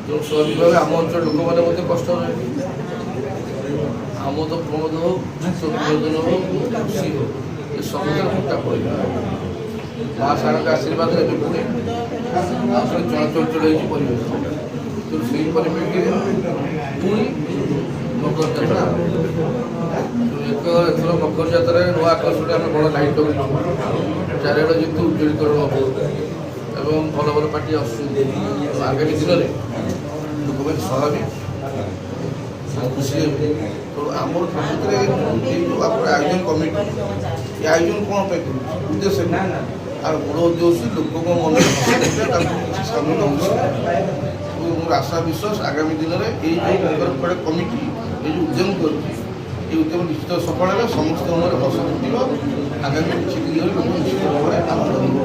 जो स्वाभाविक भाव आम अंचल लोक मैंने कष्ट आमोद प्रमोद हो विनोदन हो खुशी हो ये सब मोटा पड़ा माँ सारा का आशीर्वाद पुणी चलाचल चल परिवेश तो से परिप्रेक्षी पुणी मकर जात्रा एथर मकर जात्रा नुआ आकर्षण आम बड़ लाइट लगे चारिड़ जीत उज्जवलीकरण हम एवं भल भल पार्टी आगामी दिन में लोक मैंने स्वाभाविक खुशी हे तो आम प्रकृति आयोजन कमिटी ये आयोजन कौन पे उद्देश्य और मूल उद्देश्य लोक मन सामने मोर आशा विश्वास आगामी दिन में कमिटी ये उद्यम कर उद्यम निश्चित सफल है समस्त मन हस फुट आगामी किसी दिन लोक निश्चित भाव में आनंद